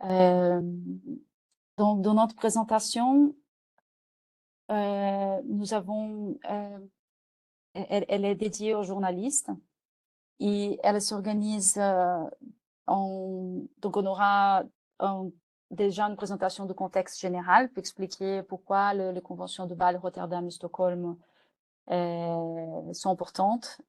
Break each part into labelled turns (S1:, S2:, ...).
S1: Donc, dans notre présentation, nous avons, elle est dédiée aux journalistes et elle s'organise donc on aura déjà une présentation de contexte général pour expliquer pourquoi les conventions de Bâle, Rotterdam et Stockholm sont importantes.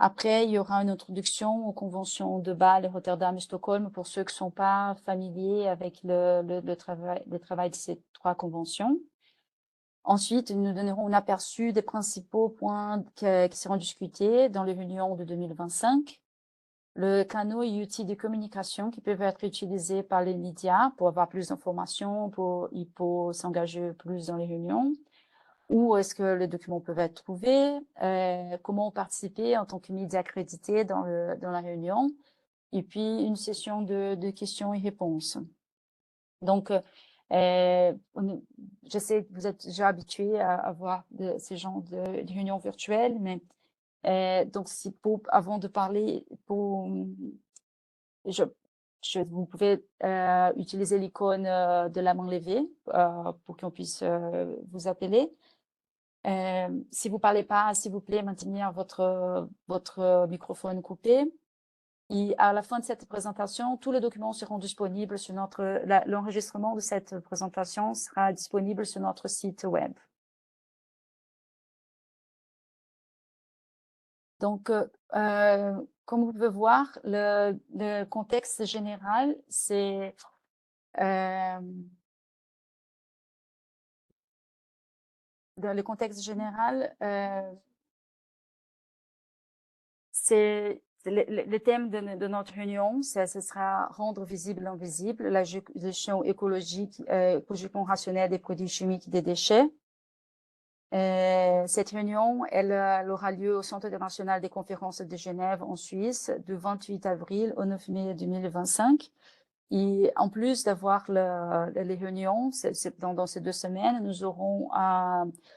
S1: Après, il y aura une introduction aux conventions de Bâle, Rotterdam et Stockholm pour ceux qui ne sont pas familiers avec le travail de ces 3 conventions. Ensuite, nous donnerons un aperçu des principaux points qui seront discutés dans les réunions de 2025. Le canaux et outils de communication qui peuvent être utilisés par les médias pour avoir plus d'informations, pour s'engager plus dans les réunions. Où est-ce que les documents peuvent être trouvés, comment participer en tant que média accrédité dans la réunion, et puis une session de questions et réponses. Donc, je sais que vous êtes déjà habitués à avoir ces genres de réunions virtuelles, mais donc avant de parler, vous pouvez utiliser l'icône de la main levée pour qu'on puisse vous appeler. Si vous parlez pas, s'il vous plaît, maintenir votre microphone coupé. Et à la fin de cette présentation, tous les documents seront disponibles sur l'enregistrement de cette présentation sera disponible sur notre site web. Donc, comme vous pouvez voir, le contexte général, c'est dans le contexte général, c'est le thème de notre réunion, ce sera rendre visible l'invisible, la gestion écologique, écologiquement rationnelle des produits chimiques et des déchets. Cette réunion, elle aura lieu au Centre international des conférences de Genève en Suisse du 28 avril au 9 mai 2025. Et en plus d'avoir les réunions, dans ces 2 semaines, nous aurons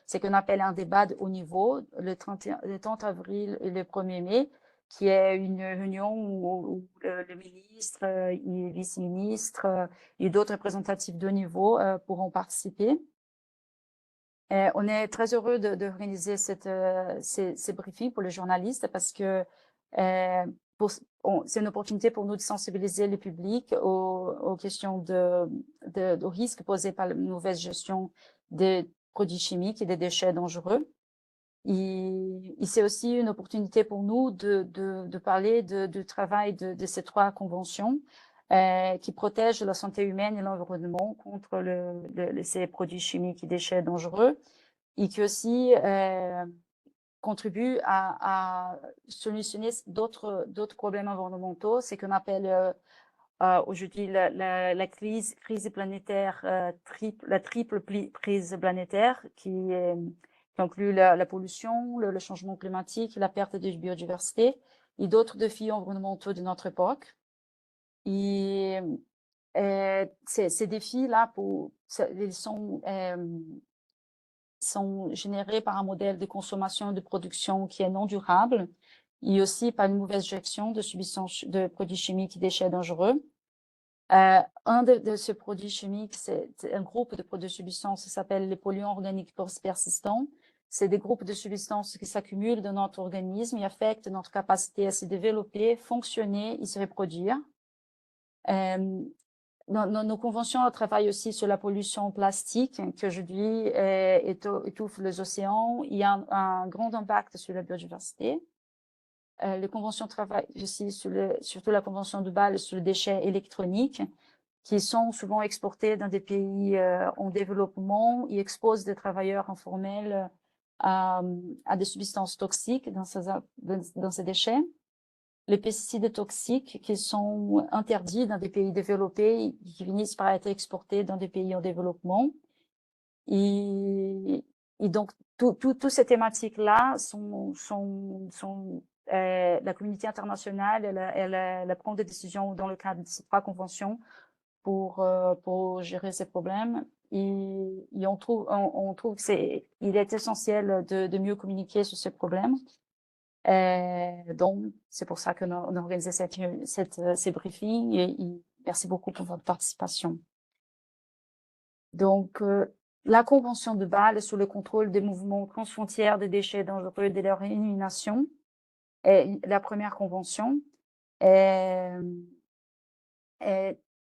S1: ce qu'on appelle un débat de haut niveau le 30 avril et le 1er mai, qui est une réunion où le ministre, les vice-ministres et d'autres représentatifs de haut niveau pourront participer. On est très heureux d'organiser ces briefings pour les journalistes parce que c'est une opportunité pour nous de sensibiliser le public aux questions aux risques posés par la mauvaise gestion des produits chimiques et des déchets dangereux. Et c'est aussi une opportunité pour nous de parler du travail de ces 3 conventions qui protègent la santé humaine et l'environnement contre ces produits chimiques et déchets dangereux et qui aussi contribuent à solutionner d'autres problèmes environnementaux, c'est qu'on appelle aujourd'hui la crise planétaire, la triple crise planétaire qui inclut la pollution, le changement climatique, la perte de biodiversité et d'autres défis environnementaux de notre époque. Et ces défis-là, ils sont générés par un modèle de consommation et de production qui est non durable et aussi par une mauvaise gestion de produits chimiques et déchets dangereux. Un de ces produits chimiques, c'est un groupe de substances qui s'appelle les polluants organiques persistants. C'est des groupes de substances qui s'accumulent dans notre organisme et affectent notre capacité à se développer, fonctionner et se reproduire. Nos conventions travaillent aussi sur la pollution plastique qui aujourd'hui étouffe les océans. Il y a un grand impact sur la biodiversité. Les conventions travaillent aussi surtout la convention de Bâle sur les déchets électroniques qui sont souvent exportés dans des pays en développement et exposent des travailleurs informels à des substances toxiques dans ces déchets. Les pesticides toxiques qui sont interdits dans des pays développés et qui finissent par être exportés dans des pays en développement. Et donc, toutes ces thématiques-là la communauté internationale, elle prend des décisions dans le cadre de ces 3 conventions pour gérer ces problèmes. Et on trouve qu'il est essentiel de mieux communiquer sur ces problèmes. Donc, c'est pour ça qu'on a organisé ces briefings et Merci beaucoup pour votre participation. Donc, la Convention de Bâle sur le contrôle des mouvements transfrontières des déchets dangereux et de leur élimination est la première convention.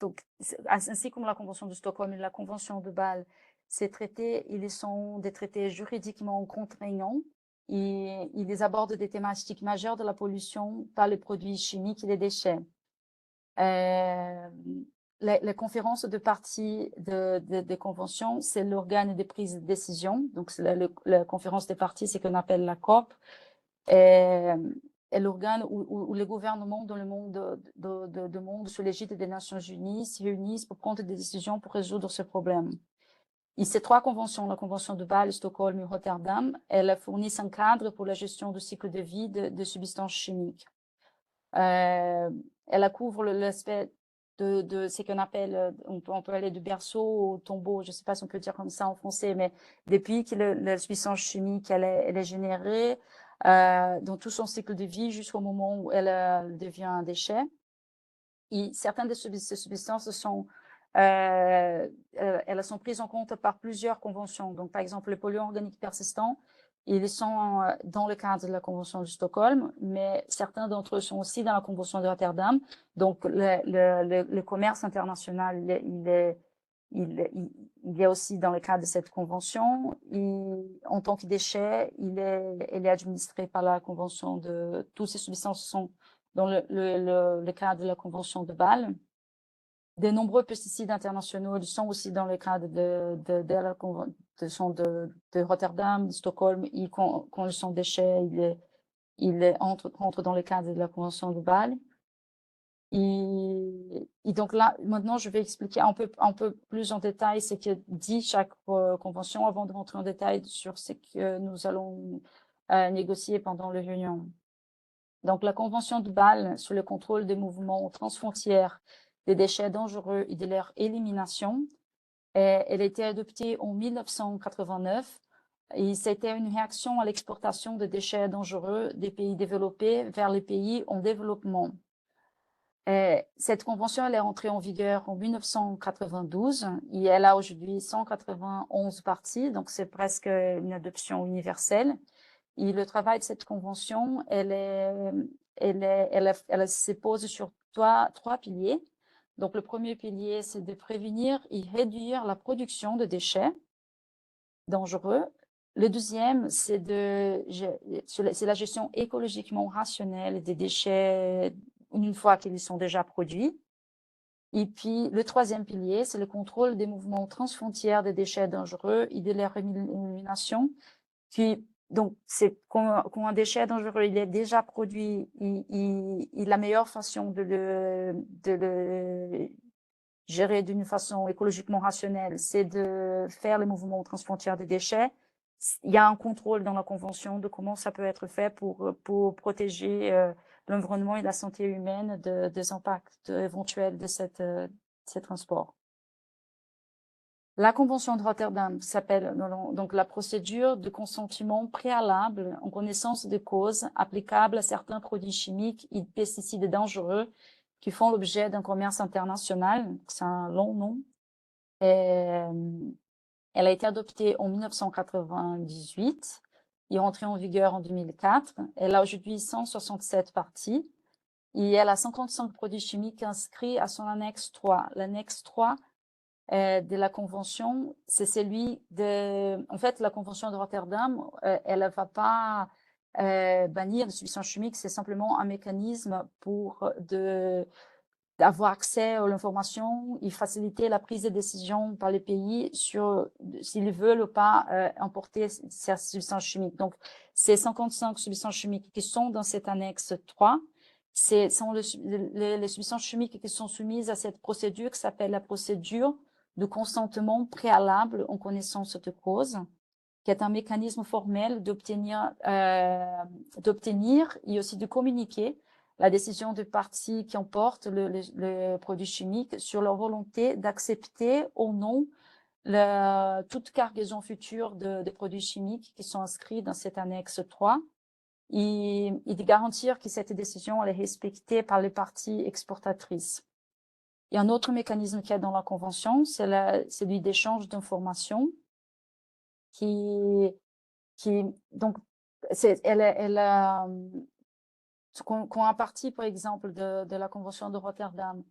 S1: Donc, ainsi comme la Convention de Stockholm et la Convention de Bâle, ces traités, ils sont des traités juridiquement contraignants. Ils abordent des thématiques majeures de la pollution par les produits chimiques et les déchets. Les conférences de parties des conventions, c'est l'organe de prise de décision. Donc, la conférence des parties, c'est qu'on appelle la COP. Et l'organe où les gouvernements dans le monde sous l'égide des Nations Unies se réunissent pour prendre des décisions pour résoudre ce problème. Et ces trois conventions, la Convention de Bâle, Stockholm et Rotterdam, elles fournissent un cadre pour la gestion du cycle de vie de substances chimiques. Elle couvre l'aspect de ce qu'on appelle, on peut aller du berceau au tombeau, je ne sais pas si on peut dire comme ça en français, mais depuis que la substance chimique elle est générée, dans tout son cycle de vie jusqu'au moment où elle devient un déchet. Et certaines de ces substances elles sont prises en compte par plusieurs conventions. Donc, par exemple, les polluants organiques persistants, ils sont dans le cadre de la Convention de Stockholm, mais certains d'entre eux sont aussi dans la Convention de Rotterdam. Donc, le commerce international, il est aussi dans le cadre de cette convention. En tant que déchet, il est administré par la Convention de... Toutes ces substances sont dans le cadre de la Convention de Bâle. De nombreux pesticides internationaux sont aussi dans le cadre de Rotterdam, de Stockholm. Quand ils sont déchets, ils entrent dans le cadre de la Convention de Bâle. Et donc là, maintenant, je vais expliquer un peu plus en détail ce que dit chaque convention avant de rentrer en détail sur ce que nous allons négocier pendant les réunions. Donc, la Convention de Bâle sur le contrôle des mouvements transfrontières des déchets dangereux et de leur élimination, elle a été adoptée en 1989 et c'était une réaction à l'exportation de déchets dangereux des pays développés vers les pays en développement. Cette convention, elle est entrée en vigueur en 1992 et elle a aujourd'hui 191 parties, donc c'est presque une adoption universelle. Et le travail de cette convention, elle se pose sur trois piliers. Donc, le premier pilier, c'est de prévenir et réduire la production de déchets dangereux. Le deuxième, c'est la gestion écologiquement rationnelle des déchets une fois qu'ils sont déjà produits. Et puis, le troisième pilier, c'est le contrôle des mouvements transfrontières des déchets dangereux et de leur élimination. Donc, c'est quand un déchet dangereux il est déjà produit, la meilleure façon de le gérer d'une façon écologiquement rationnelle, c'est de faire les mouvements transfrontières des déchets. Il y a un contrôle dans la convention de comment ça peut être fait pour protéger l'environnement et la santé humaine des impacts éventuels de ces transports. La Convention de Rotterdam s'appelle donc la procédure de consentement préalable en connaissance de cause applicable à certains produits chimiques et pesticides dangereux qui font l'objet d'un commerce international. C'est un long nom. Elle a été adoptée en 1998 et entrée en vigueur en 2004. Elle a aujourd'hui 167 parties et elle a 55 produits chimiques inscrits à son annexe 3. L'annexe 3 de la convention, c'est celui en fait, la convention de Rotterdam, elle ne va pas bannir les substances chimiques, c'est simplement un mécanisme pour d'avoir accès à l'information et faciliter la prise de décision par les pays sur s'ils veulent ou pas importer ces substances chimiques. Donc, ces 55 substances chimiques qui sont dans cette annexe 3, sont les substances chimiques qui sont soumises à cette procédure qui s'appelle la procédure de consentement préalable en connaissance de cause, qui est un mécanisme formel d'obtenir et aussi de communiquer la décision de parties qui emportent le produit chimique sur leur volonté d'accepter ou non toute cargaison future de produits chimiques qui sont inscrits dans cette annexe 3 et de garantir que cette décision elle est respectée par les parties exportatrices. Il y a un autre mécanisme qu'il y a dans la Convention, c'est celui d'échange d'informations donc, quand un parti, par exemple, de la Convention de Rotterdam,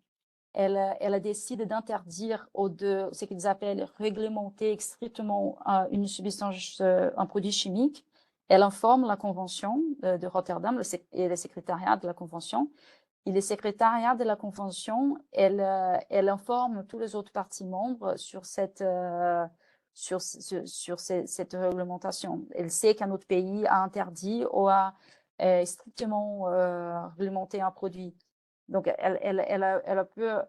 S1: elle décide d'interdire ce qu'ils appellent réglementer strictement une substance, un produit chimique. Elle informe la Convention de Rotterdam et le secrétariat de la Convention. Et le secrétariat de la Convention, elle informe tous les autres partis membres sur cette réglementation. Elle sait qu'un autre pays a interdit ou a strictement réglementé un produit. Donc, elle peut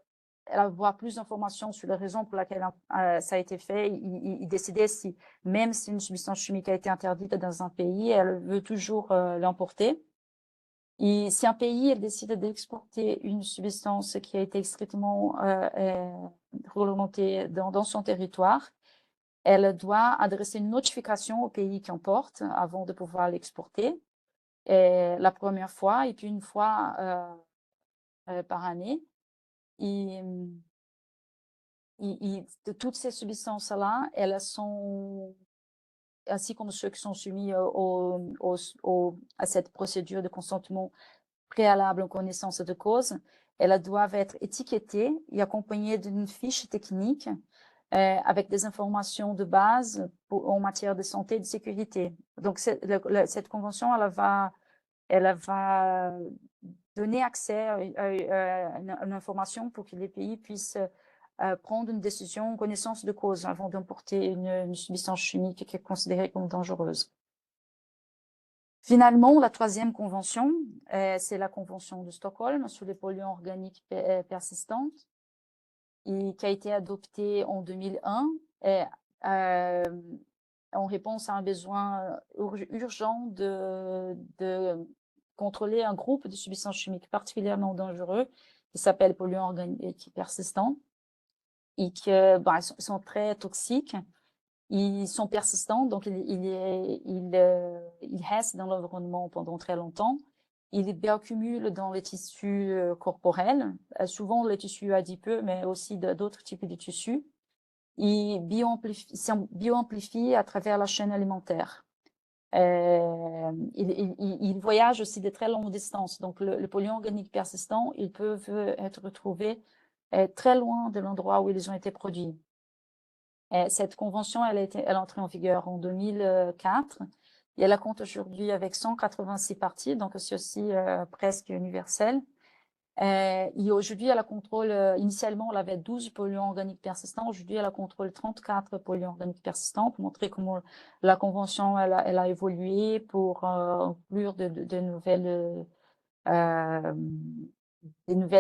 S1: avoir plus d'informations sur les raisons pour lesquelles ça a été fait. Il décidait si, même si une substance chimique a été interdite dans un pays, elle veut toujours l'emporter. Et si un pays décide d'exporter une substance qui a été strictement réglementée dans son territoire, elle doit adresser une notification au pays qui emporte avant de pouvoir l'exporter, la première fois et puis une fois par année. De toutes ces substances-là, elles sont, ainsi comme ceux qui sont soumis à cette procédure de consentement préalable en connaissance de cause, elles doivent être étiquetées et accompagnées d'une fiche technique avec des informations de base en matière de santé et de sécurité. Donc, cette convention, elle va donner accès à une information pour que les pays puissent prendre une décision en connaissance de cause avant d'emporter une substance chimique qui est considérée comme dangereuse. Finalement, la troisième convention, c'est la convention de Stockholm sur les polluants organiques persistants, et qui a été adoptée en 2001 en réponse à un besoin urgent de contrôler un groupe de substances chimiques particulièrement dangereux qui s'appelle polluants organiques persistants et qui sont très toxiques. Ils sont persistants, donc ils restent dans l'environnement pendant très longtemps. Ils bioaccumulent dans les tissus corporels, souvent les tissus adipeux, mais aussi d'autres types de tissus. Ils bioamplifient à travers la chaîne alimentaire. Ils voyagent aussi de très longues distances. Donc, le polluant organique persistant, ils peuvent être retrouvés très loin de l'endroit où ils ont été produits. Cette convention, elle est entrée en vigueur en 2004 et elle compte aujourd'hui avec 186 parties, donc c'est aussi presque universel. Et aujourd'hui, elle contrôle, initialement, elle avait 12 polluants organiques persistants. Aujourd'hui, elle contrôle 34 polluants organiques persistants pour montrer comment la convention, elle a évolué pour inclure de nouvelles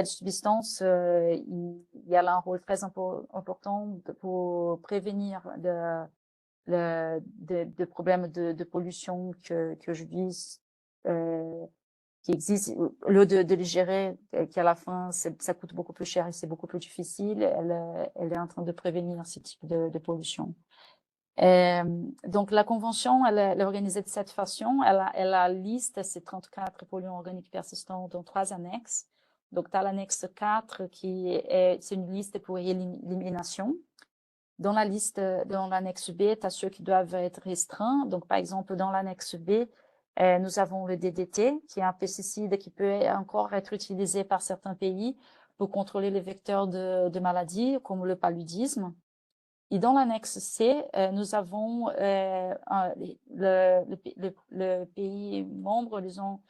S1: substances. Il y a là un rôle très important pour prévenir de problèmes de pollution que aujourd'hui qui existe. Au lieu de les gérer, qu'à la fin, ça coûte beaucoup plus cher et c'est beaucoup plus difficile, elle est en train de prévenir ce type de pollution. Donc, la convention, elle est organisée de cette façon. Elle a liste ces 34 polluants organiques persistants dans 3 annexes. Donc, tu as l'annexe 4 c'est une liste pour élimination. Dans l'annexe B, tu as ceux qui doivent être restreints. Donc, par exemple, dans l'annexe B, nous avons le DDT, qui est un pesticide qui peut encore être utilisé par certains pays pour contrôler les vecteurs de maladies, comme le paludisme. Et dans l'annexe C, nous avons le pays membre, ils ont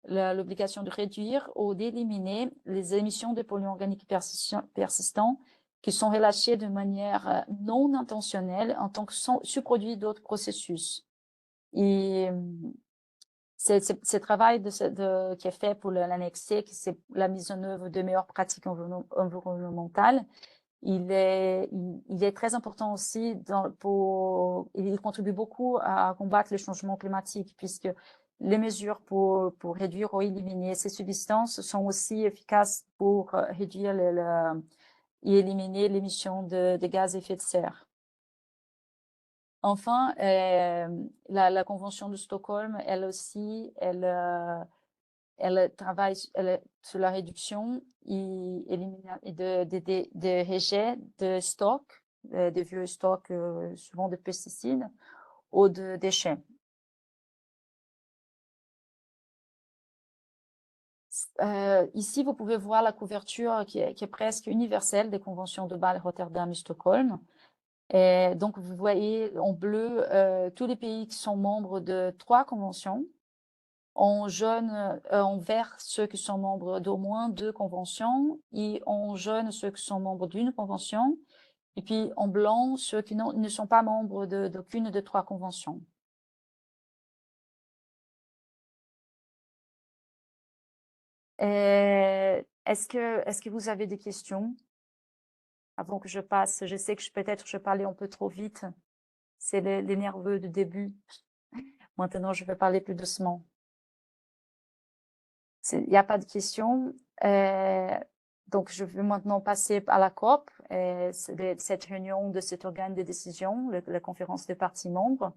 S1: l'obligation de réduire ou d'éliminer les émissions de polluants organiques persistants qui sont relâchés de manière non intentionnelle en tant que sous-produit d'autres processus. Et ce travail qui est fait pour l'annexe C, c'est la mise en œuvre de meilleures pratiques environnementales. Il est très important aussi il contribue beaucoup à combattre le changement climatique puisque les mesures pour réduire ou éliminer ces substances sont aussi efficaces pour réduire et éliminer l'émission de gaz à effet de serre. Enfin, la Convention de Stockholm, elle aussi, elle travaille sur la réduction et de rejet de stocks, de vieux stocks, souvent de pesticides ou de déchets. Ici, vous pouvez voir la couverture qui est presque universelle des conventions de Bâle, Rotterdam et Stockholm. Et donc, vous voyez en bleu tous les pays qui sont membres de 3 conventions. En jaune, en vert, ceux qui sont membres d'au moins 2 conventions. Et en jaune, ceux qui sont membres d'une convention. Et puis en blanc, ceux qui ne sont pas membres d'aucune de 3 conventions. Est-ce que vous avez des questions avant que je passe? Je sais que peut-être je parlais un peu trop vite. C'est les nerveux du début. Maintenant, je vais parler plus doucement. Il n'y a pas de questions. Donc, je vais maintenant passer à la COP, cette réunion de cet organe de décision, la conférence des parties membres.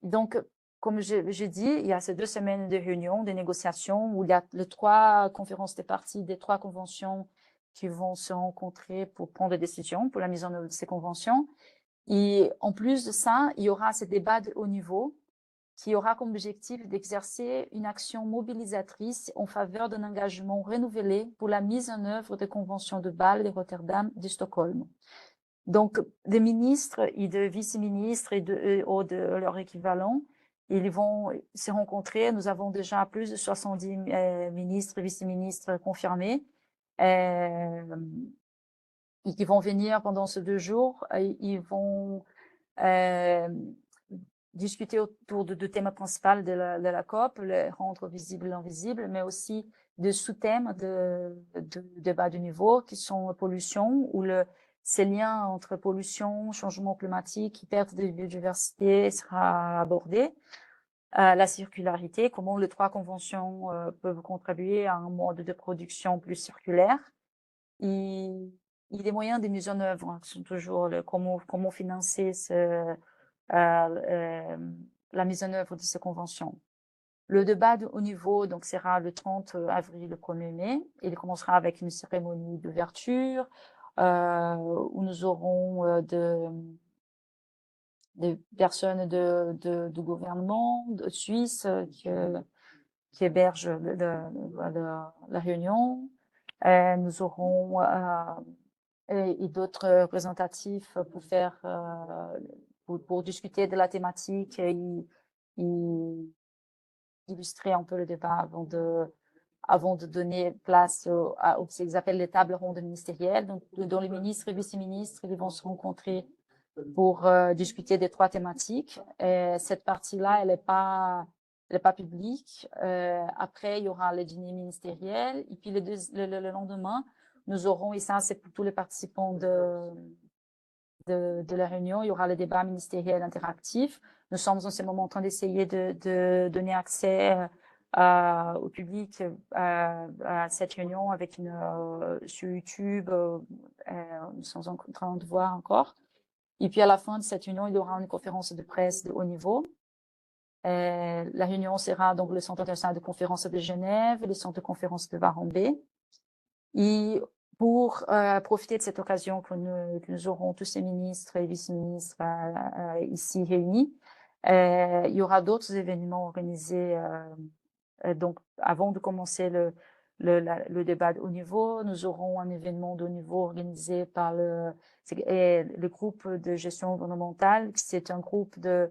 S1: Donc, comme j'ai dit, il y a ces 2 semaines de réunions, de négociations, où il y a les 3 conférences des parties des 3 conventions qui vont se rencontrer pour prendre des décisions pour la mise en œuvre de ces conventions. Et en plus de ça, il y aura ce débat de haut niveau qui aura comme objectif d'exercer une action mobilisatrice en faveur d'un engagement renouvelé pour la mise en œuvre des conventions de Bâle, de Rotterdam, de Stockholm. Donc, des ministres et de vice-ministres ou de leur équivalent, ils vont se rencontrer. Nous avons déjà plus de 70 ministres et vice-ministres confirmés. Et qui vont venir pendant ces 2 jours. Ils vont discuter autour de 2 thèmes principaux de la COP, le rendre visible l'invisible, mais aussi de sous-thèmes de bas de niveau qui sont pollution, ou ces liens entre pollution, changement climatique, perte de biodiversité sera abordé. La circularité, comment les 3 conventions peuvent contribuer à un mode de production plus circulaire. Et les moyens de mise en œuvre sont toujours comment financer la mise en œuvre de ces conventions. Le débat au niveau donc sera le 30 avril, le 1er mai. Il commencera avec une cérémonie d'ouverture où nous aurons des personnes du gouvernement de Suisse qui hébergent la réunion. Nous aurons et d'autres représentatifs pour faire pour discuter de la thématique et illustrer un peu le débat avant de donner place aux ce qu'ils appellent les tables rondes ministérielles, donc dont les ministres et vice-ministres ils vont se rencontrer pour discuter des 3 thématiques. Et cette partie-là, elle n'est pas publique. Après, il y aura le dîner ministériel. Et puis le lendemain, nous aurons, et ça c'est pour tous les participants de la réunion, il y aura le débat ministériel interactif. Nous sommes en ce moment en train d'essayer de donner accès au public à cette réunion avec sur YouTube. Nous sommes en train de voir encore. Et puis à la fin de cette réunion, il y aura une conférence de presse de haut niveau. La réunion sera donc le Centre international de conférences de Genève, le Centre de conférences de Varambé. Et pour profiter de cette occasion que nous aurons tous ces ministres et vice-ministres ici réunis, il y aura d'autres événements organisés. Donc, avant de commencer le débat de haut niveau, nous aurons un événement de haut niveau organisé par le groupe de gestion gouvernementale. C'est un groupe de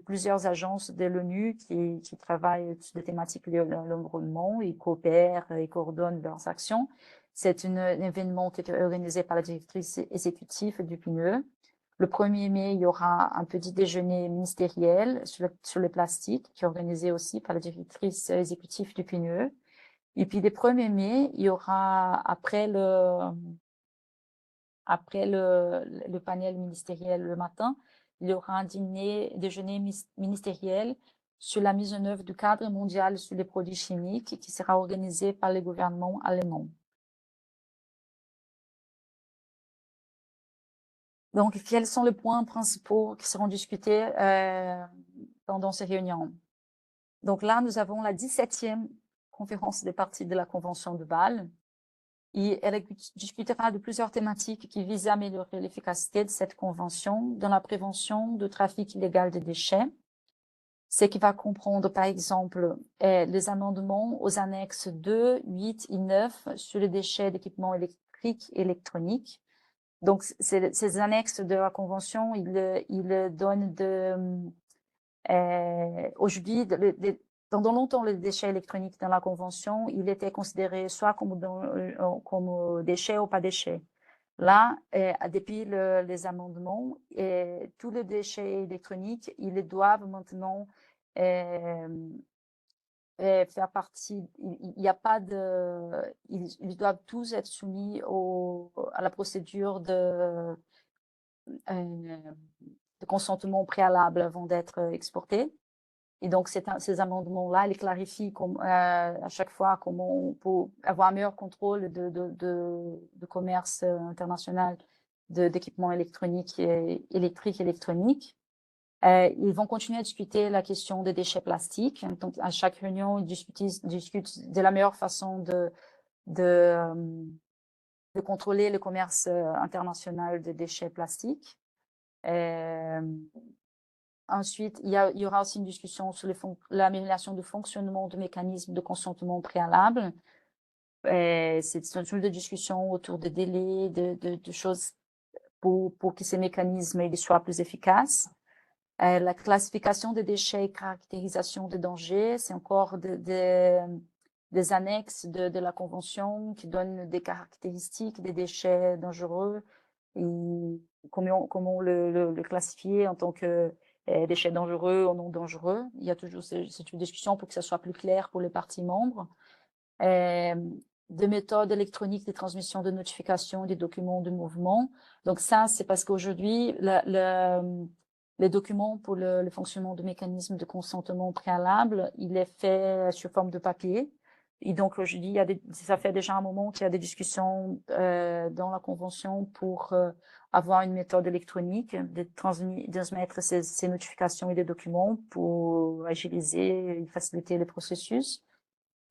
S1: plusieurs agences de l'ONU qui travaillent sur des thématiques liées à l'environnement, ils coopèrent et coordonnent leurs actions. C'est un événement qui est organisé par la directrice exécutive du PNUE. Le 1er mai, il y aura un petit déjeuner ministériel sur le plastique, qui est organisé aussi par la directrice exécutive du PNUE. Et puis, le 1er mai, il y aura, après le panel ministériel le matin, il y aura un déjeuner ministériel sur la mise en œuvre du cadre mondial sur les produits chimiques qui sera organisé par le gouvernement allemand. Donc, quels sont les points principaux qui seront discutés pendant ces réunions? Donc là, nous avons la 17e conférence des parties de la Convention de Bâle. Et elle discutera de plusieurs thématiques qui visent à améliorer l'efficacité de cette convention dans la prévention du trafic illégal de déchets. Ce qui va comprendre, par exemple, les amendements aux annexes 2, 8 et 9 sur les déchets d'équipements électriques et électroniques. Donc, ces annexes de la convention, ils donnent aujourd'hui, pendant longtemps, les déchets électroniques dans la convention, il était considéré soit comme déchets ou pas déchets. Là, depuis les amendements, tous les déchets électroniques, ils doivent maintenant faire partie. Il n'y a pas de. Ils doivent tous être soumis à la procédure de consentement préalable avant d'être exportés. Et donc, ces amendements-là, ils clarifient à chaque fois comment on peut avoir un meilleur contrôle de commerce international d'équipements électroniques et électroniques. Ils vont continuer à discuter la question des déchets plastiques. Donc, à chaque réunion, ils discutent de la meilleure façon de contrôler le commerce international de déchets plastiques. Ensuite, il y aura aussi une discussion sur l'amélioration du fonctionnement du mécanisme de consentement préalable. C'est une de discussion autour des délais, de choses pour que ces mécanismes soient plus efficaces. La classification des déchets et caractérisation des dangers, c'est encore des annexes de la Convention qui donnent des caractéristiques des déchets dangereux et comment le classifier en tant que déchets dangereux ou non dangereux. Il y a toujours cette discussion pour que ça soit plus clair pour les parties membres. Des méthodes électroniques de transmission de notification des documents de mouvement. Donc ça, c'est parce qu'aujourd'hui, les documents pour le fonctionnement du mécanisme de consentement préalable, il est fait sous forme de papier. Et donc, je dis, ça fait déjà un moment qu'il y a des discussions dans la Convention pour avoir une méthode électronique de transmettre ces notifications et des documents pour agiliser et faciliter le processus.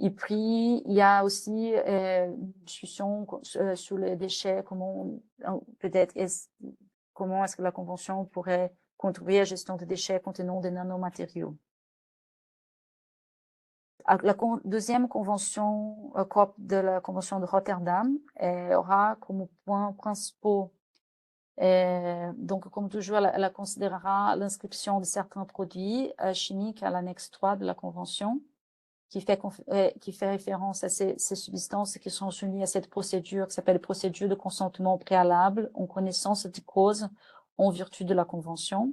S1: Et puis, il y a aussi une discussion sur les déchets, comment est-ce que la Convention pourrait contribuer à la gestion des déchets contenant des nanomatériaux. La deuxième convention COP de la Convention de Rotterdam aura comme point principaux, donc comme toujours, elle considérera l'inscription de certains produits chimiques à l'annexe 3 de la Convention, qui fait référence à ces substances qui sont soumises à cette procédure qui s'appelle procédure de consentement préalable en connaissance de cause en vertu de la Convention.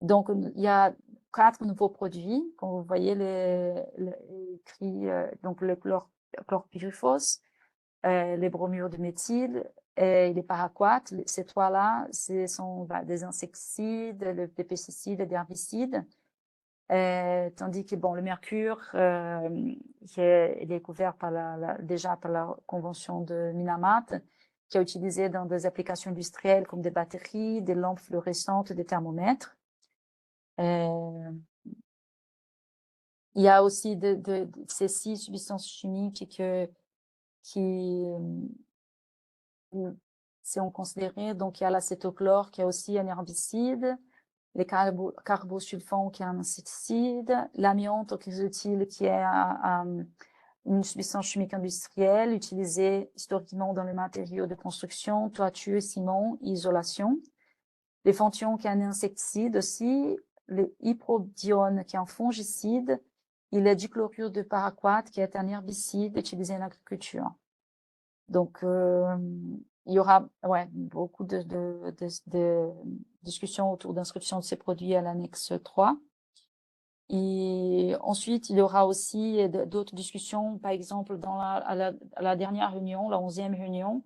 S1: Donc, il y a 4 nouveaux produits, comme vous voyez écrit, donc le chlorpyrifos, les bromures de méthyle et les paraquates. Ces 3-là, ce sont des insecticides, des pesticides et des herbicides. Tandis que le mercure, il est couvert déjà par la convention de Minamata, qui est utilisé dans des applications industrielles comme des batteries, des lampes fluorescentes, des thermomètres. Il y a aussi ces 6 substances chimiques qui sont considérées. Donc, il y a l'acétochlore qui est aussi un herbicide, les carbosulfons qui est un insecticide, l'amiante au chrysotile qui est une substance chimique industrielle utilisée historiquement dans les matériaux de construction, toiture, ciment, isolation. Les fenthions qui est un insecticide aussi, le hyprodione qui est un fongicide, et le dichlorure de paraquat qui est un herbicide utilisé en agriculture. Donc, il y aura beaucoup de discussions autour d'inscription de ces produits à l'annexe 3. Et ensuite, il y aura aussi d'autres discussions, par exemple, à la dernière réunion, la 11e réunion,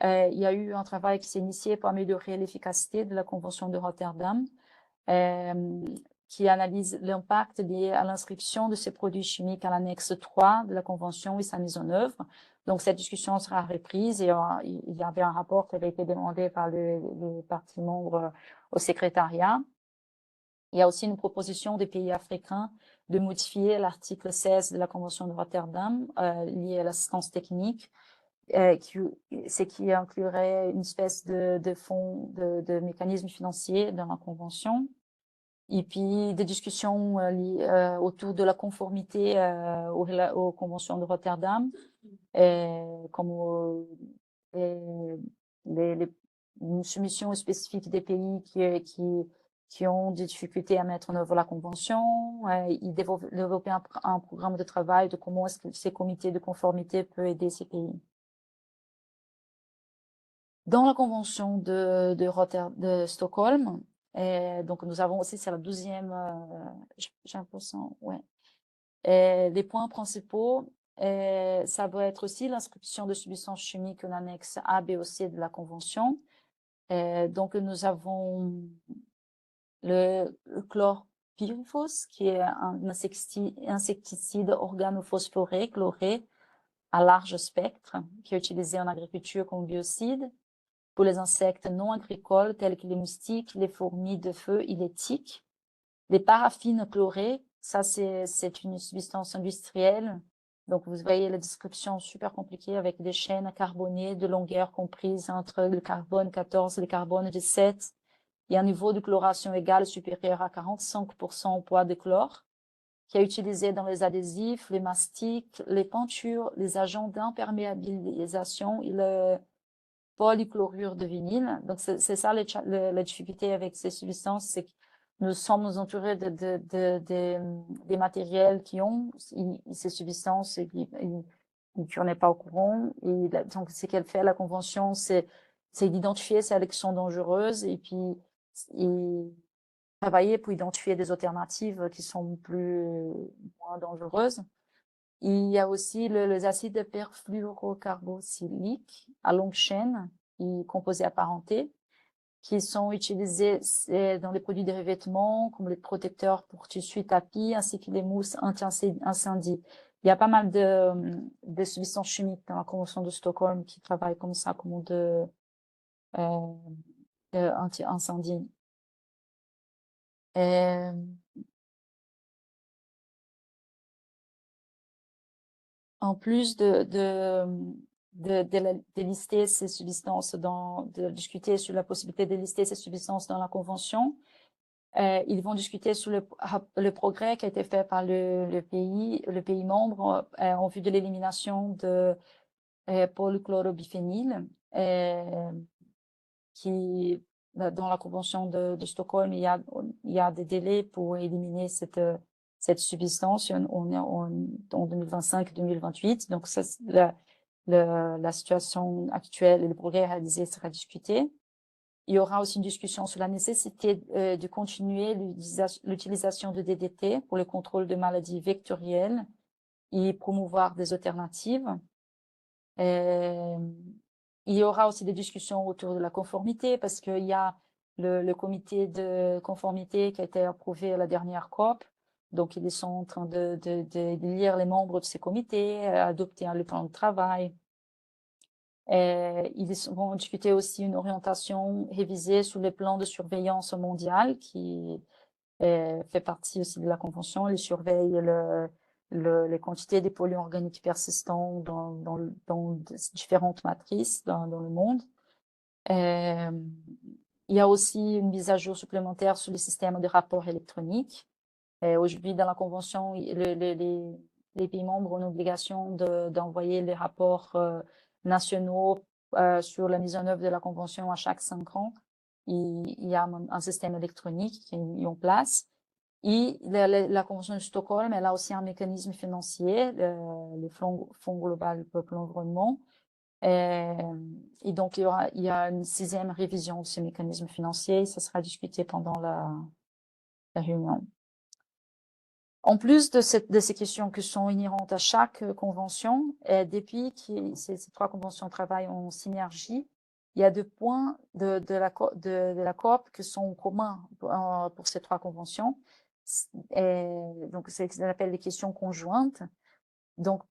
S1: il y a eu un travail qui s'est initié pour améliorer l'efficacité de la Convention de Rotterdam, qui analyse l'impact lié à l'inscription de ces produits chimiques à l'annexe 3 de la Convention et sa mise en œuvre. Donc, cette discussion sera reprise et il y avait un rapport qui avait été demandé par les parties membres au secrétariat. Il y a aussi une proposition des pays africains de modifier l'article 16 de la Convention de Rotterdam lié à l'assistance technique, qui inclurait une espèce de fonds, de mécanismes financiers dans la Convention. Et puis des discussions autour de la conformité aux conventions de Rotterdam, comme les soumissions spécifiques des pays qui ont des difficultés à mettre en œuvre la convention. Ils développaient un programme de travail de comment est-ce que ces comités de conformité peuvent aider ces pays. Dans la convention de Stockholm, donc nous avons aussi, c'est la 12e, j'ai l'impression, ouais. Les points principaux, ça va être aussi l'inscription de substances chimiques en annexe A, B ou C de la convention. Donc nous avons le chlorpyrifos, qui est un insecticide organophosphoré chloré à large spectre, qui est utilisé en agriculture comme biocide pour les insectes non agricoles tels que les moustiques, les fourmis de feu et les tiques. Les paraffines chlorées, ça c'est une substance industrielle. Donc vous voyez la description super compliquée avec des chaînes carbonées de longueur comprise entre le carbone 14 et le carbone 17 et un niveau de chloration égal supérieur à 45% au poids de chlore, qui est utilisé dans les adhésifs, les mastiques, les peintures, les agents d'imperméabilisation et le polychlorure de vinyle. Donc, c'est ça la difficulté avec ces substances, c'est que nous sommes entourés des matériels qui ont ces substances et qui on n'est pas au courant. Et donc, ce qu'elle fait, la convention, c'est d'identifier celles qui sont dangereuses et puis travailler pour identifier des alternatives qui sont moins dangereuses. Il y a aussi les acides perfluorocarboxyliques à longue chaîne et composés apparentés qui sont utilisés dans les produits de revêtement comme les protecteurs pour tissus, tapis, ainsi que les mousses anti-incendie. Il y a pas mal de substances chimiques dans la Convention de Stockholm qui travaillent comme ça, comme de anti-incendie. En plus de lister ces substances de discuter sur la possibilité de lister ces substances dans la convention, ils vont discuter sur le progrès qui a été fait par le pays membre en vue de l'élimination de polychlorobiphényle, qui dans la convention de Stockholm, il y a des délais pour éliminer cette substance en 2025-2028. Donc, ça, la situation actuelle et le progrès réalisé sera discuté. Il y aura aussi une discussion sur la nécessité de continuer l'utilisation de DDT pour le contrôle de maladies vectorielles et promouvoir des alternatives. Il y aura aussi des discussions autour de la conformité parce qu'il y a le comité de conformité qui a été approuvé à la dernière COP. Donc, ils sont en train de lire les membres de ces comités, adopter le plan de travail. Ils vont discuter aussi une orientation révisée sur le plan de surveillance mondial qui fait partie aussi de la convention. Ils surveillent les quantités des polluants organiques persistants dans différentes matrices dans le monde. Il y a aussi une mise à jour supplémentaire sur le système de rapports électroniques. Aujourd'hui, dans la convention, les pays membres ont l'obligation d'envoyer les rapports nationaux sur la mise en œuvre de la convention à chaque 5 ans. Il y a un système électronique qui est mis en place. Et la Convention de Stockholm, elle a aussi un mécanisme financier, le Fonds global peuple environnement. Et donc, il y a une 6e révision de ce mécanisme financier. Ça sera discuté pendant la réunion. En plus de ces questions qui sont inhérentes à chaque convention, depuis que ces 3 conventions travaillent en synergie, il y a 2 points de la COP qui sont communs pour ces 3 conventions. Donc, c'est ce qu'on appelle les questions conjointes. Donc,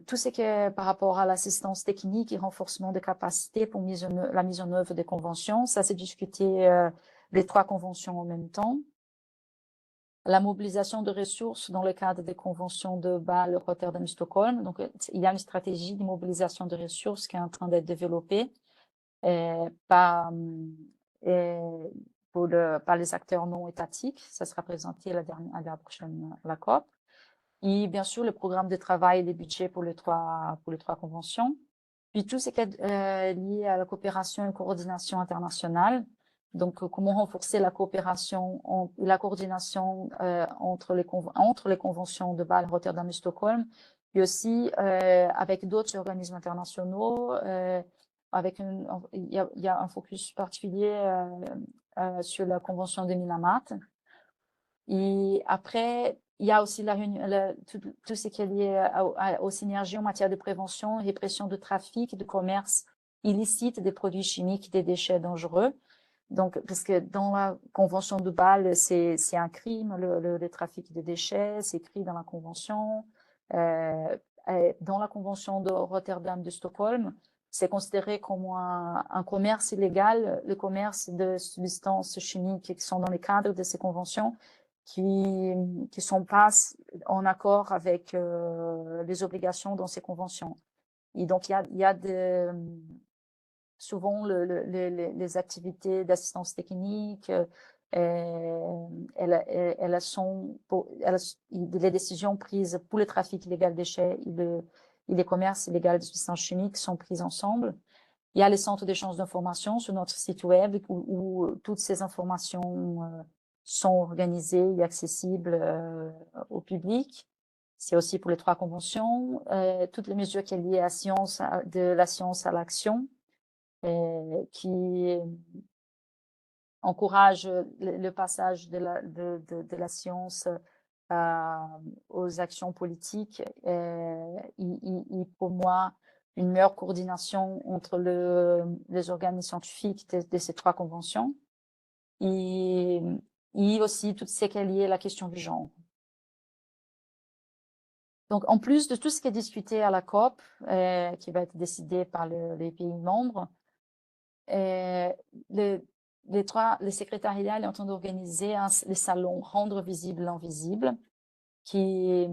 S1: tout ce qui est par rapport à l'assistance technique et renforcement de capacité pour la mise en œuvre des conventions, ça s'est discuté les 3 conventions en même temps. la mobilisation de ressources dans le cadre des conventions de Bâle, Rotterdam, Stockholm. Donc, il y a une stratégie de mobilisation de ressources qui est en train d'être développée par les acteurs non étatiques. Ça sera présenté à la prochaine la COP. Et bien sûr, le programme de travail et les budgets pour les trois conventions. Puis tout ce qui est lié à la coopération et coordination internationale. Donc, comment renforcer la coopération et la coordination entre les conventions de Bâle, Rotterdam et Stockholm, puis aussi avec d'autres organismes internationaux. Il y a un focus particulier sur la convention de Minamata. Et après, il y a aussi tout ce qui est lié aux synergies en matière de prévention, répression de trafic, de commerce illicite des produits chimiques, des déchets dangereux. Donc, parce que dans la convention de Bâle, c'est un crime, le trafic de déchets, c'est écrit dans la convention. Dans la convention de Rotterdam de Stockholm, c'est considéré comme un commerce illégal, le commerce de substances chimiques qui sont dans les cadres de ces conventions, qui sont pas en accord avec les obligations dans ces conventions. Et donc, il y a souvent les activités d'assistance technique, elles sont les décisions prises pour le trafic illégal de déchets et les commerces illégaux de substances chimiques sont prises ensemble. Il y a les centres d'échange d'informations sur notre site web où toutes ces informations sont organisées et accessibles au public. C'est aussi pour les trois conventions. Toutes les mesures qui sont liées à de la science à l'action, qui encourage le passage de la science aux actions politiques. Il promeut une meilleure coordination entre les organes scientifiques de ces trois conventions et aussi tout ce qui est lié à la question du genre. Donc, en plus de tout ce qui est discuté à la COP, qui va être décidé par les pays membres, les secrétariats sont en train d'organiser les salons Rendre visible l'invisible, qui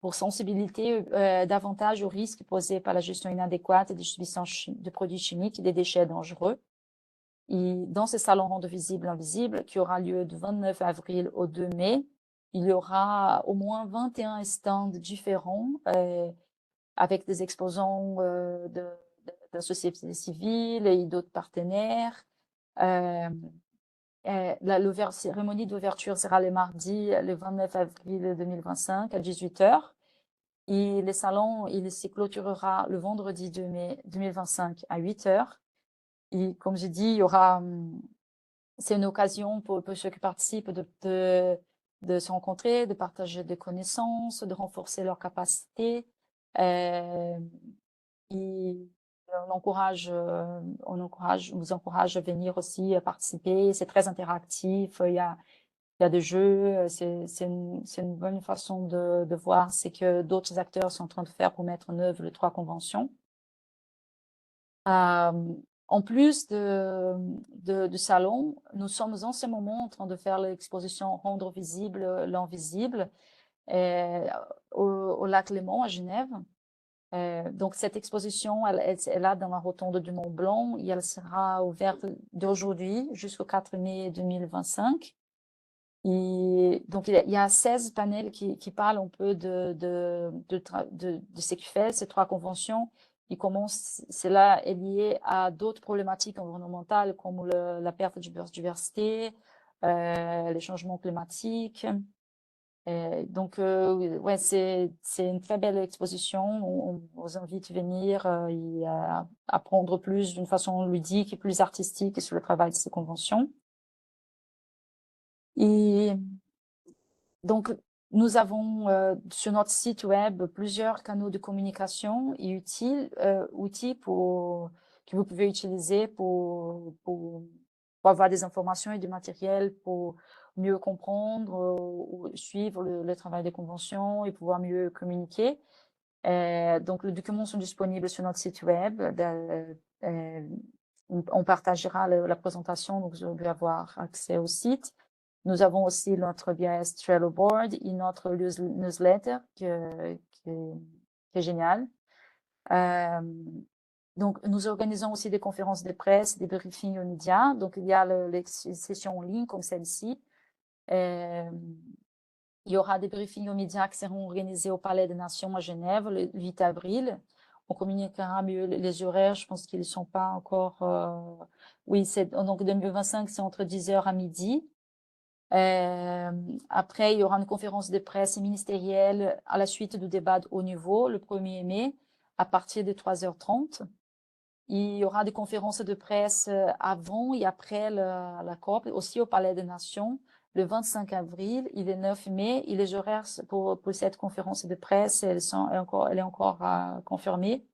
S1: pour sensibiliser davantage aux risques posés par la gestion inadéquate des substances de produits chimiques et des déchets dangereux. Et dans ce salon Rendre visible l'invisible, qui aura lieu du 29 avril au 2 mai, il y aura au moins 21 stands différents avec des exposants de la société civile et d'autres partenaires. La cérémonie d'ouverture sera le mardi, le 29 avril 2025 à 18h. Et le salon, il se clôturera le vendredi 2 mai 2025 à 8h. Et comme j'ai dit, il y aura, c'est une occasion pour ceux qui participent de se rencontrer, de partager des connaissances, de renforcer leurs capacités. Et on vous encourage à venir aussi participer. C'est très interactif. Il y a des jeux. C'est une bonne façon de voir ce que d'autres acteurs sont en train de faire pour mettre en œuvre les trois conventions. En plus du salon, nous sommes en ce moment en train de faire l'exposition Rendre visible l'invisible au lac Léman à Genève. Donc, cette exposition, elle est là dans la rotonde du Mont Blanc et elle sera ouverte d'aujourd'hui jusqu'au 4 mai 2025. Et donc, il y a 16 panels qui parlent un peu de ce qui fait ces trois conventions. Cela est lié à d'autres problématiques environnementales comme la perte de biodiversité, les changements climatiques. Donc, ouais, c'est une très belle exposition. On vous invite à venir et à apprendre plus d'une façon ludique et plus artistique sur le travail de ces conventions. Et donc, nous avons sur notre site web plusieurs canaux de communication et outils que vous pouvez utiliser pour avoir des informations et du matériel pour mieux comprendre ou suivre le travail des conventions et pouvoir mieux communiquer. Donc, les documents sont disponibles sur notre site web. On partagera la présentation, donc vous allez avoir accès au site. Nous avons aussi notre BIS Trello Board et notre newsletter qui est génial. Donc, nous organisons aussi des conférences de presse, des briefings aux médias. Donc, il y a les sessions en ligne comme celle-ci. Il y aura des briefings aux médias qui seront organisés au Palais des Nations à Genève le 8 avril. On communiquera mieux les horaires. Je pense qu'ils ne sont pas encore... Oui, donc 2025, c'est entre 10h à midi. Après, il y aura une conférence de presse ministérielle à la suite du débat de haut niveau le 1er mai à partir de 3h30. Il y aura des conférences de presse avant et après la COP, aussi au Palais des Nations, le 25 avril et le 9 mai. Et les horaires pour cette conférence de presse, elle est encore confirmée.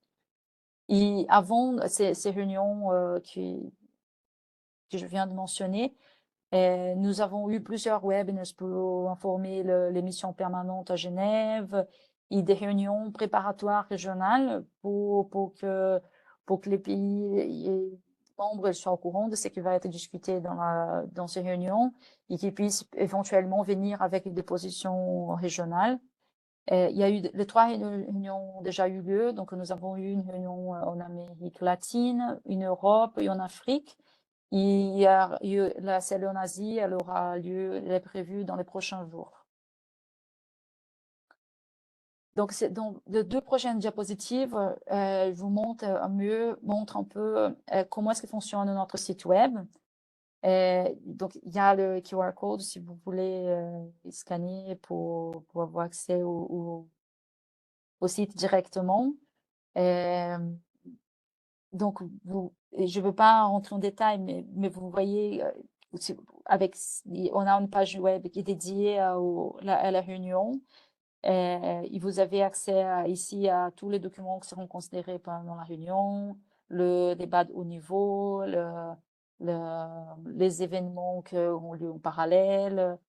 S1: Et avant ces réunions que je viens de mentionner, nous avons eu plusieurs webinars pour informer les missions permanentes à Genève et des réunions préparatoires régionales pour que les pays membres soient au courant de ce qui va être discuté dans ces réunions et qu'ils puissent éventuellement venir avec des positions régionales. Il y a eu les 3 réunions ont déjà eu lieu, donc nous avons eu une réunion en Amérique latine, une Europe et en Afrique. Il y a eu celle en Asie, elle aura lieu, elle est prévue dans les prochains jours. Donc, les 2 prochaines diapositives vous montrent un peu comment est-ce que fonctionne notre site web. Donc, il y a le QR code si vous voulez scanner pour avoir accès au site directement. Donc, je ne veux pas rentrer en détail, mais vous voyez, on a une page web qui est dédiée à la réunion. Et vous avez accès ici à tous les documents qui seront considérés pendant la réunion, le débat de haut niveau, les événements qui auront lieu en parallèle.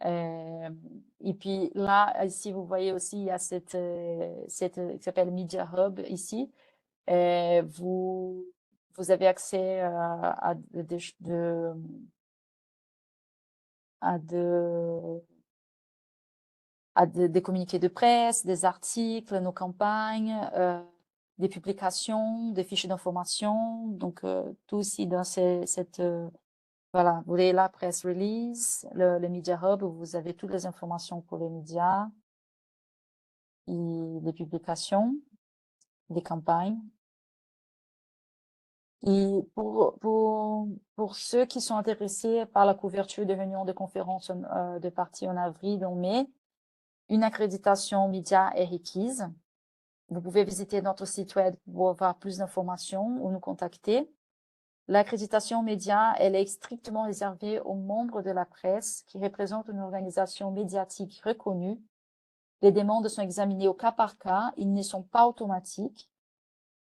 S1: Et puis là, ici, vous voyez aussi, il y a cette qui s'appelle Media Hub ici. Vous avez accès à des communiqués de presse, des articles, nos campagnes, des publications, des fiches d'information. Donc, tout ici dans voilà, vous voyez la press release, le Media Hub, où vous avez toutes les informations pour les médias, et les publications, des campagnes. Et pour ceux qui sont intéressés par la couverture des réunions de conférences de parties en avril, en mai, une accréditation média est requise. Vous pouvez visiter notre site web pour avoir plus d'informations ou nous contacter. L'accréditation média, elle est strictement réservée aux membres de la presse qui représentent une organisation médiatique reconnue. Les demandes sont examinées au cas par cas, ils ne sont pas automatiques.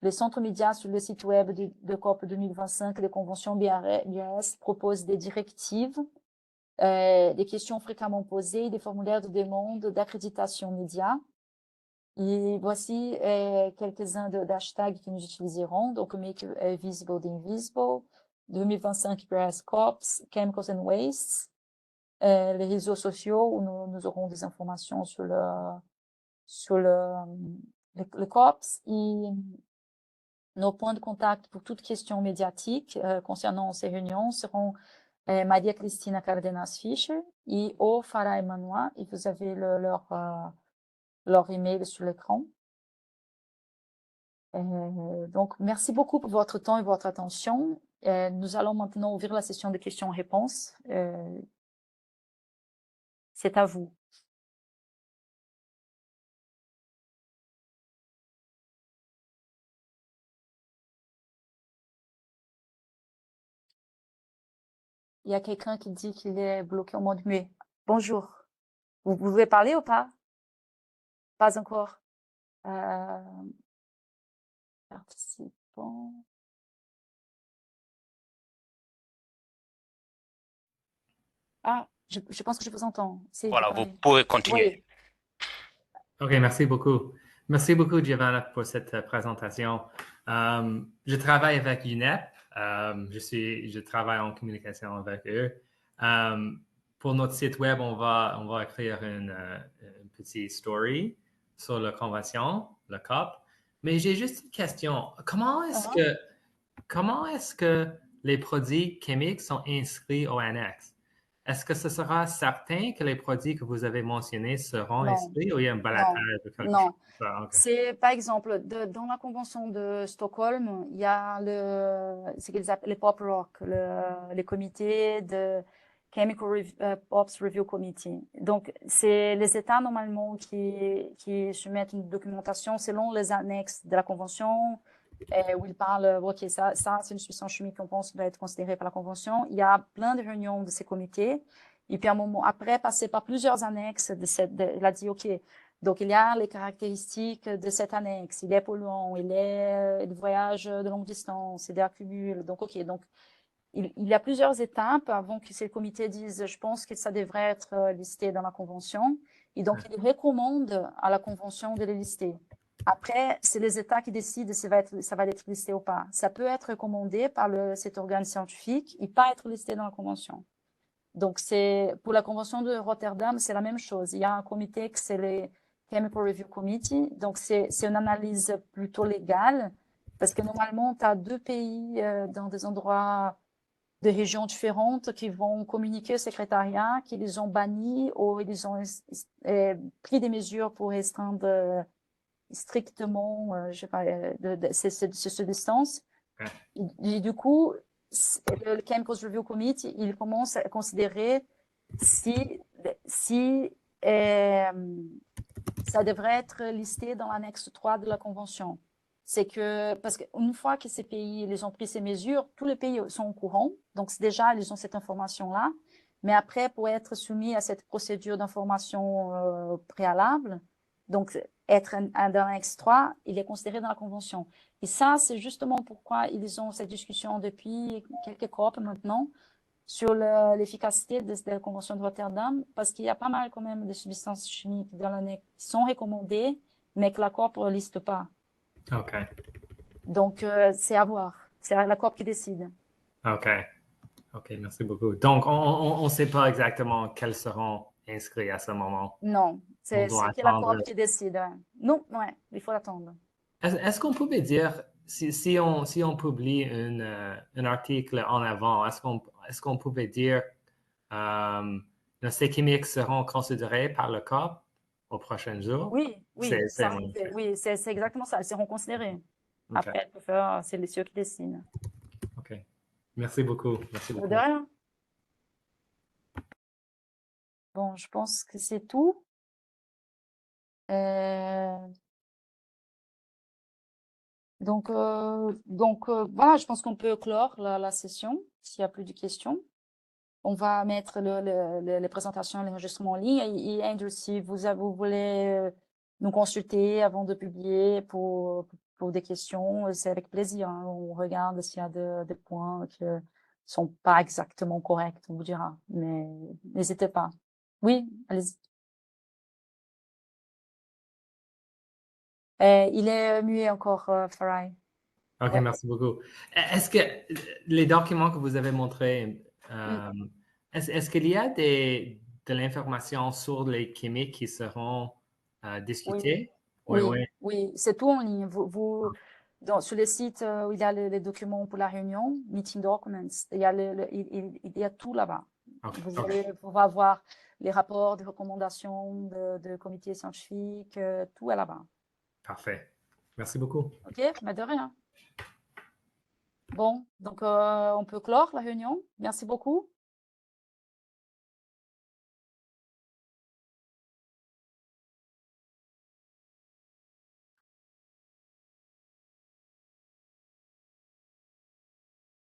S1: Les centres médias sur le site web de COP 2025 des conventions BIS proposent des directives, des questions fréquemment posées, des formulaires de demande d'accréditation média. Et voici quelques-uns d'hashtags que nous utiliserons. Donc, Make Visible the Invisible, 2025 Press Cops, Chemicals and Wastes, les réseaux sociaux où nous aurons des informations sur le COPS et nos points de contact pour toute question médiatique concernant ces réunions seront Maria Cristina Cardenas Fischer et O Farah Emmanuel, et vous avez leur email sur l'écran. Donc, merci beaucoup pour votre temps et votre attention. Nous allons maintenant ouvrir la session de questions-réponses. C'est à vous. Il y a quelqu'un qui dit qu'il est bloqué en mode muet. Bonjour. Vous pouvez parler ou pas? Pas encore. Participants. Ah, je pense que je vous entends.
S2: Voilà, vous pouvez continuer.
S3: Oui. OK, merci beaucoup. Merci beaucoup, Giovanna, pour cette présentation. Je travaille avec UNEP. Je travaille en communication avec eux. pour notre site web, on va écrire une petite story sur la convention, le COP. Mais j'ai juste une question. Comment est-ce que les produits chimiques sont inscrits au annexe? Est-ce que ce sera certain que les produits que vous avez mentionnés seront inscrits ou il y a un balatage de quelque chose?
S1: Okay. C'est, par exemple, dans la convention de Stockholm, il y a ce qu'ils appellent les POPROC, les comités de Chemical Ops Review Committee. Donc, c'est les États normalement qui soumettent une documentation selon les annexes de la convention, où ils parlent, ok, ça c'est une substance chimique qu'on pense doit être considérée par la convention. Il y a plein de réunions de ces comités. Et puis, à un moment, après, passer par plusieurs annexes il a dit, ok, donc il y a les caractéristiques de cette annexe. Il est polluant, il voyage de longue distance, il accumule. Donc, ok, donc, il y a plusieurs étapes avant que ces comités disent, je pense que ça devrait être listé dans la convention. Et donc, il recommande à la convention de les lister. Après, c'est les États qui décident si ça va être listé ou pas. Ça peut être recommandé par cet organe scientifique et pas être listé dans la convention. Donc, pour la convention de Rotterdam, c'est la même chose. Il y a un comité que c'est le Chemical Review Committee. Donc, c'est une analyse plutôt légale parce que normalement, tu as deux pays dans des endroits de régions différentes qui vont communiquer au secrétariat qu'ils les ont bannis ou ils ont pris des mesures pour restreindre strictement, je sais pas, ces distances. Et du coup, le Chemicals Review Committee, il commence à considérer si ça devrait être listé dans l'annexe 3 de la Convention. C'est que, parce qu'une fois que ces pays ils ont pris ces mesures, tous les pays sont au courant. Donc, déjà, ils ont cette information-là. Mais après, pour être soumis à cette procédure d'information préalable, donc être dans l'annexe 3, il est considéré dans la Convention. Et ça, c'est justement pourquoi ils ont cette discussion depuis quelques COP maintenant sur l'efficacité de la Convention de Rotterdam, parce qu'il y a pas mal quand même de substances chimiques dans l'annexe qui sont recommandées, mais que la COP ne liste pas.
S3: OK.
S1: Donc, c'est à voir. C'est la COP qui décide.
S3: OK. OK, merci beaucoup. Donc, on ne sait pas exactement quels seront inscrits à ce moment.
S1: Non, c'est la COP qui décide. Ouais. Non, ouais, il faut attendre. Est-ce
S3: qu'on pouvait dire, si on publie un article en avant, est-ce qu'on pouvait dire ces chimiques seront considérés par le COP aux prochains jours?
S1: Oui, c'est exactement ça. Elles seront considérées. Okay. Après, c'est les cieux qui décident.
S3: OK. Merci beaucoup. Merci beaucoup.
S1: De rien. Bon, je pense que c'est tout. Donc voilà, je pense qu'on peut clore la session s'il n'y a plus de questions. On va mettre les présentations et l'enregistrement en ligne. Et Andrew, si vous voulez nous consulter avant de publier pour des questions, c'est avec plaisir. Hein. On regarde s'il y a des points qui ne sont pas exactement corrects, on vous dira. Mais n'hésitez pas. Oui, allez-y. Il est muet encore, Farai.
S3: OK, ouais. Merci beaucoup. Est-ce que les documents que vous avez montrés, est-ce qu'il y a de l'information sur les chimiques qui seront discutées?
S1: Oui, c'est tout en ligne. Sur le site où il y a les documents pour la réunion, Meeting Documents, il y a tout là-bas. Okay. Vous allez pouvoir voir les rapports, des recommandations de comités scientifiques, tout est là-bas.
S3: Parfait. Merci beaucoup.
S1: OK, mais de rien. Bon, donc on peut clore la réunion. Merci beaucoup.